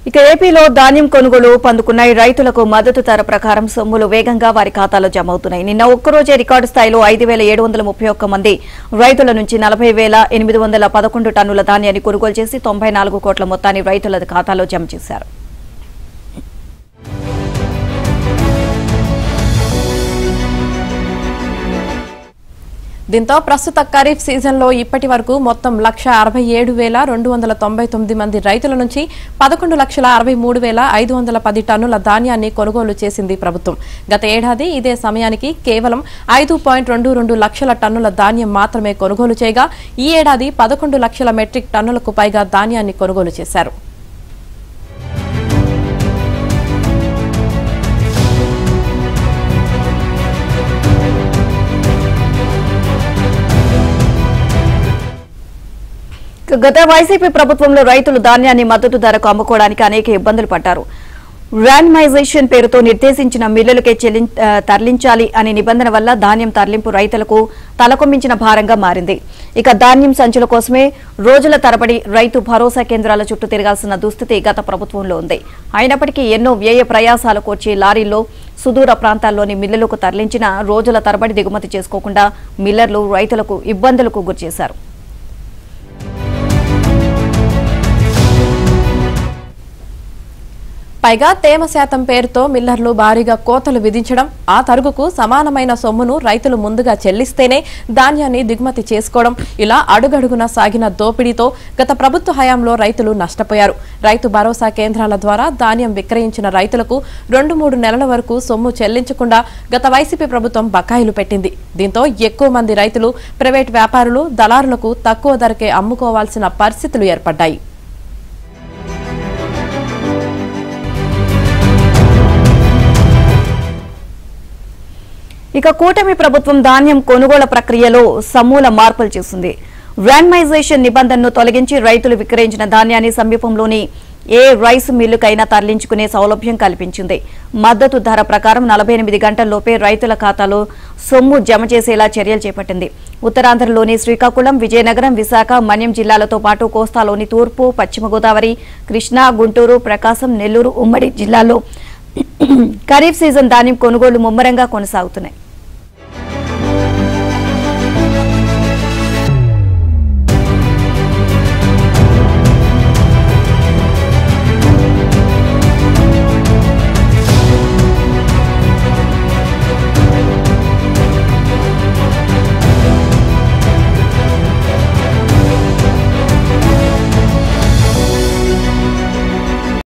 ఇక ఏపీలో ధాన్యం కొనుగోలు పందుకున్నాయి. రైతులకు మద్దతు ధర ప్రకారం సొమ్ములు వేగంగా వారి ఖాతాలో జమ అవుతున్నాయి. నిన్న ఒక్కరోజే రికార్డు స్థాయిలో 5,731 మంది రైతుల నుంచి 40,811 టన్నుల ధాన్యాన్ని కొనుగోలు చేసి 94 కోట్ల మొత్తాన్ని రైతుల ఖాతాలో జమ చేశారు. దీంతో ప్రస్తుత ఖరీఫ్ సీజన్లో ఇప్పటి వరకు మొత్తం 1,67,299 మంది రైతుల నుంచి 11,63,510 టన్నుల ధాన్యాన్ని కొనుగోలు చేసింది ప్రభుత్వం. గత ఏడాది ఇదే సమయానికి కేవలం 5.22 లక్షల టన్నుల ధాన్యం మాత్రమే కొనుగోలు చేయగా ఈ ఏడాది 11 లక్షల మెట్రిక్ టన్నులకు పైగా ధాన్యాన్ని కొనుగోలు చేశారు. గత వైసీపీ ప్రభుత్వంలో రైతులు ధాన్యాన్ని మద్దతు ధరకు అమ్ముకోవడానికి అనేక ఇబ్బందులు పడ్డారు. ర్యాండమైజేషన్ పేరుతో నిర్దేశించిన మిల్లులకే తరలించాలి అనే నిబంధన వల్ల ధాన్యం తరలింపు రైతులకు తలకొమ్మించిన భారంగా మారింది. ఇక ధాన్యం సంచుల కోసమే రోజుల తరబడి రైతు భరోసా కేంద్రాల చుట్టూ తిరగాల్సిన దుస్థితి గత ప్రభుత్వంలో ఉంది. అయినప్పటికీ ఎన్నో వ్యయ ప్రయాసాలు కోర్చి లారీల్లో సుదూర ప్రాంతాల్లోని మిల్లులకు తరలించిన రోజుల తరబడి దిగుమతి చేసుకోకుండా మిల్లర్లు రైతులకు ఇబ్బందులకు గురిచేశారు. పైగా తేమ శాతం పేరుతో మిల్లర్లు భారీగా కోతలు విధించడం, ఆ తరుగుకు సమానమైన సొమ్మును రైతులు ముందుగా చెల్లిస్తేనే ధాన్యాన్ని దిగుమతి చేసుకోవడం, ఇలా అడుగడుగున సాగిన దోపిడీతో గత ప్రభుత్వ హయాంలో రైతులు నష్టపోయారు. రైతు భరోసా కేంద్రాల ద్వారా ధాన్యం విక్రయించిన రైతులకు 2-3 నెలల వరకు సొమ్ము చెల్లించకుండా గత వైసీపీ ప్రభుత్వం బకాయిలు పెట్టింది. దీంతో ఎక్కువ మంది రైతులు ప్రైవేట్ వ్యాపారులు దళారులకు తక్కువ ధరకే అమ్ముకోవాల్సిన పరిస్థితులు ఏర్పడ్డాయి. ఇక కూటమి ప్రభుత్వం ధాన్యం కొనుగోలు ప్రక్రియలో సమూల మార్పులు చేసింది. ర్యాండమైజేషన్ నిబంధనను తొలగించి రైతులు విక్రయించిన ధాన్యాన్ని సమీపంలోని ఏ రైస్ మిల్లుకైనా తరలించుకునే సౌలభ్యం కల్పించింది. మద్దతు ధర ప్రకారం 48 గంటల్లోపే రైతుల ఖాతాలో సొమ్ము జమ చేసేలా చర్యలు చేపట్టింది. ఉత్తరాంధ్రలోని శ్రీకాకుళం, విజయనగరం, విశాఖ, మన్యం జిల్లాలతో పాటు కోస్తాలోని తూర్పు, పశ్చిమ గోదావరి, కృష్ణా, గుంటూరు, ప్రకాశం, నెల్లూరు ఉమ్మడి జిల్లాల్లో ఖరీఫ్ సీజన్ ధాన్యం కొనుగోలు ముమ్మరంగా కొనసాగుతున్నాయి.